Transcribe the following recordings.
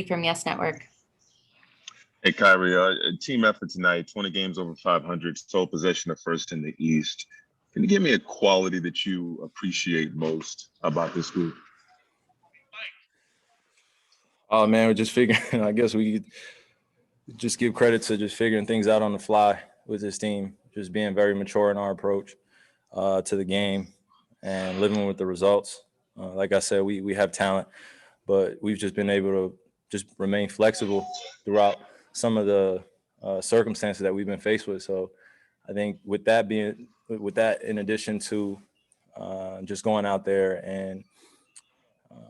from Yes Network. Hey, Kyrie, a team effort tonight, 20 games over 500, sole possession of first in the East. Can you give me a quality that you appreciate most about this group? Oh, man, we're just figuring, I guess we just give credit to just figuring things out on the fly with this team, just being very mature in our approach to the game and living with the results. Like I said, we have talent, but we've just been able to just remain flexible throughout some of the circumstances that we've been faced with. So I think with that in addition to just going out there and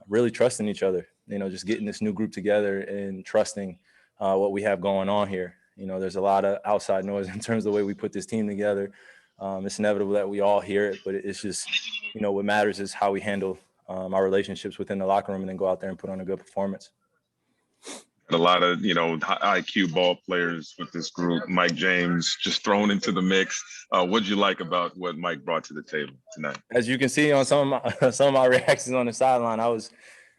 really trusting each other, just getting this new group together and trusting what we have going on here. There's a lot of outside noise in terms of the way we put this team together. It's inevitable that we all hear it, but it's just, what matters is how we handle our relationships within the locker room and then go out there and put on a good performance. A lot of, high IQ ball players with this group. Mike James just thrown into the mix. What did you like about what Mike brought to the table tonight? As you can see on some of my reactions on the sideline, I was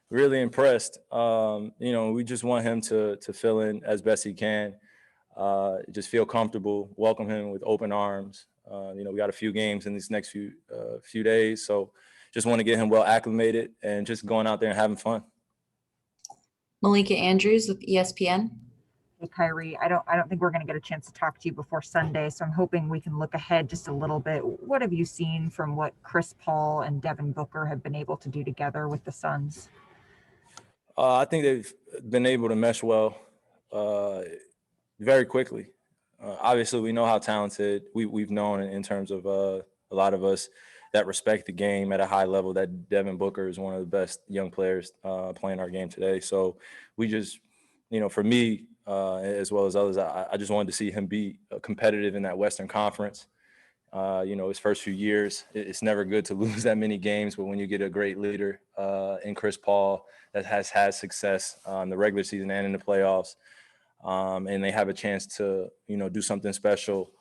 really impressed. We just want him to fill in as best he can. Just feel comfortable, welcome him with open arms. We got a few games in these next few days, so just want to get him well acclimated and just going out there and having fun. Malika Andrews with ESPN. Hey, Kyrie, I don't think we're going to get a chance to talk to you before Sunday, so I'm hoping we can look ahead just a little bit. What have you seen from what Chris Paul and Devin Booker have been able to do together with the Suns? I think they've been able to mesh well very quickly. Obviously, we know how talented we've known in terms of a lot of us that respect the game at a high level, that Devin Booker is one of the best young players playing our game today. So we just, for me, as well as others, I just wanted to see him be competitive in that Western Conference. His first few years, it's never good to lose that many games, but when you get a great leader in Chris Paul that has had success in the regular season and in the playoffs, and they have a chance to, do something special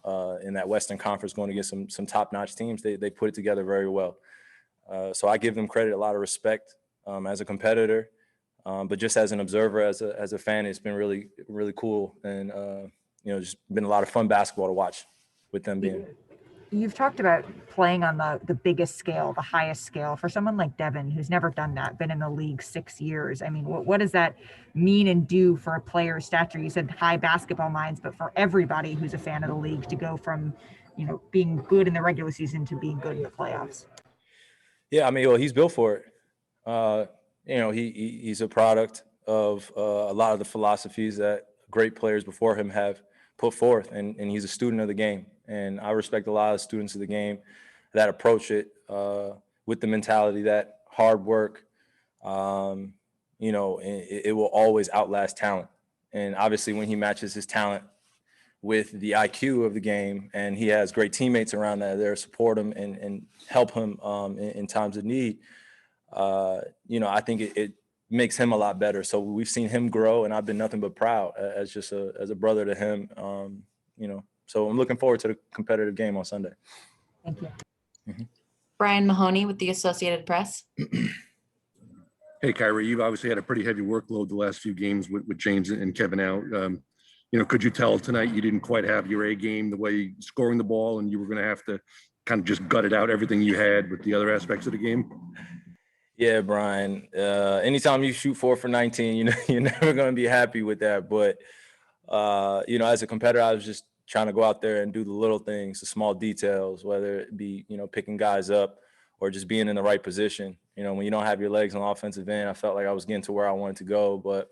in that Western Conference going against some top-notch teams, they put it together very well. So I give them credit, a lot of respect as a competitor, but just as an observer, as a fan, it's been really, really cool. And, just been a lot of fun basketball to watch with them being. You've talked about playing on the biggest scale, the highest scale. For someone like Devin, who's never done that, been in the league 6 years, I mean, what does that mean and do for a player's stature? You said high basketball minds, but for everybody who's a fan of the league to go from, being good in the regular season to being good in the playoffs. Yeah, I mean, well, he's built for it. He's a product of a lot of the philosophies that great players before him have put forth, and he's a student of the game. And I respect a lot of students of the game that approach it with the mentality that hard work, it will always outlast talent. And obviously when he matches his talent with the IQ of the game and he has great teammates around that there to support him and help him in times of need, I think it makes him a lot better. So we've seen him grow, and I've been nothing but proud as a brother to him, So I'm looking forward to the competitive game on Sunday. Thank you. Mm-hmm. Brian Mahoney with the Associated Press. Hey, Kyrie, you've obviously had a pretty heavy workload the last few games with James and Kevin out. Could you tell tonight you didn't quite have your A game, the way scoring the ball, and you were going to have to kind of just gut it out, everything you had with the other aspects of the game? Yeah, Brian. Anytime you shoot 4 for 19, you're never going to be happy with that. But, as a competitor, I was just trying to go out there and do the little things, the small details, whether it be, picking guys up or just being in the right position. When you don't have your legs on the offensive end, I felt like I was getting to where I wanted to go. But,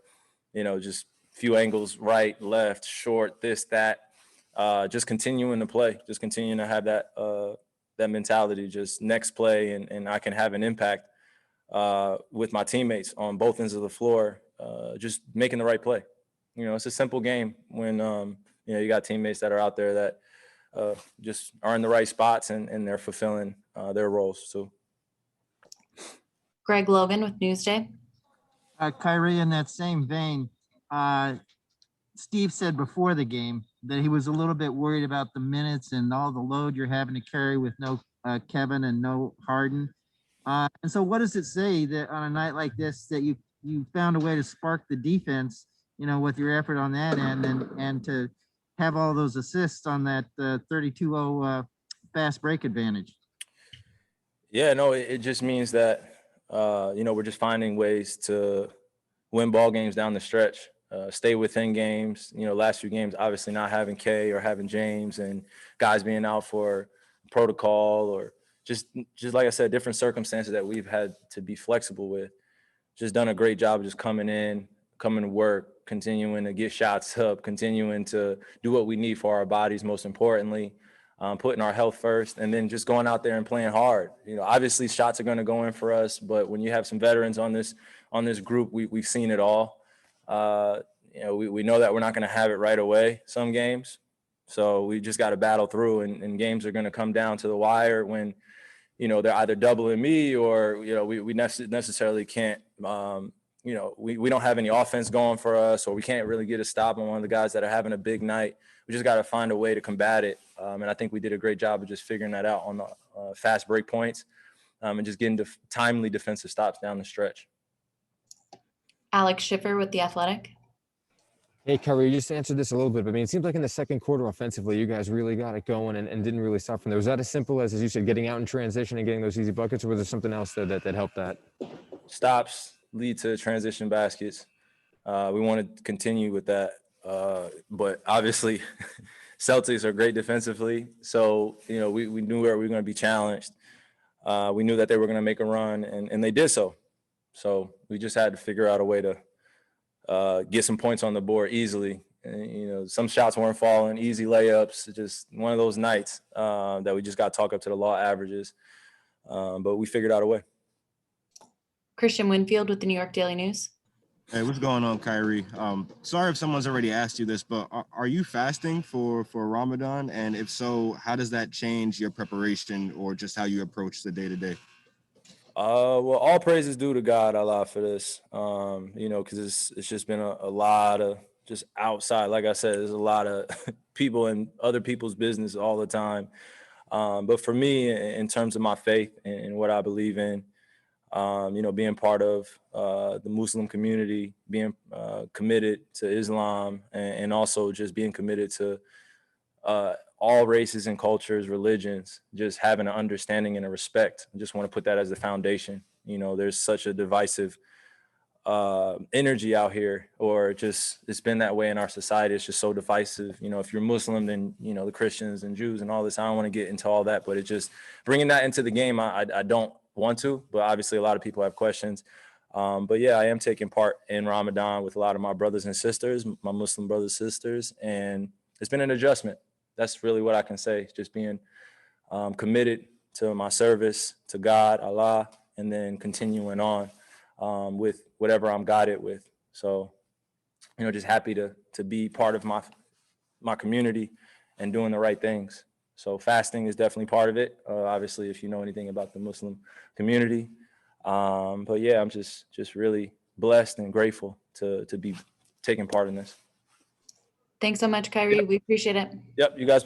just a few angles, right, left, short, this, that, just continuing to play, just continuing to have that mentality, just next play, and I can have an impact with my teammates on both ends of the floor, just making the right play. It's a simple game when, you got teammates that are out there that just are in the right spots and they're fulfilling their roles. So, Greg Logan with Newsday. Kyrie, in that same vein, Steve said before the game that he was a little bit worried about the minutes and all the load you're having to carry with no Kevin and no Harden. And so what does it say that on a night like this that you you found a way to spark the defense, with your effort on that end, and to have all those assists on that 32-0 fast break advantage. Yeah, no, it just means that, we're just finding ways to win ball games down the stretch, stay within games. Last few games, obviously not having K or having James and guys being out for protocol or just like I said, different circumstances that we've had to be flexible with. Just done a great job of just coming to work, continuing to get shots up, continuing to do what we need for our bodies, most importantly, putting our health first, and then just going out there and playing hard. Obviously shots are going to go in for us, but when you have some veterans on this group, we've seen it all. We know that we're not going to have it right away some games. So we just got to battle through, and games are going to come down to the wire when, they're either doubling me or, we necessarily can't, we don't have any offense going for us, or we can't really get a stop on one of the guys that are having a big night. We just got to find a way to combat it. And I think we did a great job of just figuring that out on the fast break points, and just getting timely defensive stops down the stretch. Alex Schiffer with The Athletic. Hey, Kyrie, you just answered this a little bit, but it seems like in the second quarter offensively, you guys really got it going and didn't really stop from there. Was that as simple as you said, getting out in transition and getting those easy buckets, or was there something else that helped that? Stops lead to transition baskets. We want to continue with that. But obviously, Celtics are great defensively. So, we knew where we were going to be challenged. We knew that they were going to make a run, and they did so. So we just had to figure out a way to get some points on the board easily. And, some shots weren't falling, easy layups, just one of those nights that we just got talked up to the law averages. But we figured out a way. Christian Winfield with the New York Daily News. Hey, what's going on, Kyrie? Sorry if someone's already asked you this, but are you fasting for Ramadan? And if so, how does that change your preparation or just how you approach the day-to-day? Well, all praise is due to God, Allah, for this, because it's just been a lot of just outside. Like I said, there's a lot of people in other people's business all the time. But for me, in terms of my faith and what I believe in, being part of the Muslim community, being committed to Islam, and also just being committed to all races and cultures, religions, just having an understanding and a respect. I just want to put that as the foundation. There's such a divisive energy out here, or just it's been that way in our society. It's just so divisive. If you're Muslim, then, the Christians and Jews and all this. I don't want to get into all that, but it just bringing that into the game, I don't want to, but obviously a lot of people have questions. But yeah, I am taking part in Ramadan with a lot of my brothers and sisters, my Muslim brothers and sisters, and it's been an adjustment. That's really what I can say. Just being committed to my service to God, Allah, and then continuing on with whatever I'm guided with. So, just happy to be part of my community and doing the right things. So fasting is definitely part of it. Obviously, if you know anything about the Muslim community. But yeah, I'm just really blessed and grateful to be taking part in this. Thanks so much, Kyrie. We appreciate it. Yep, you guys be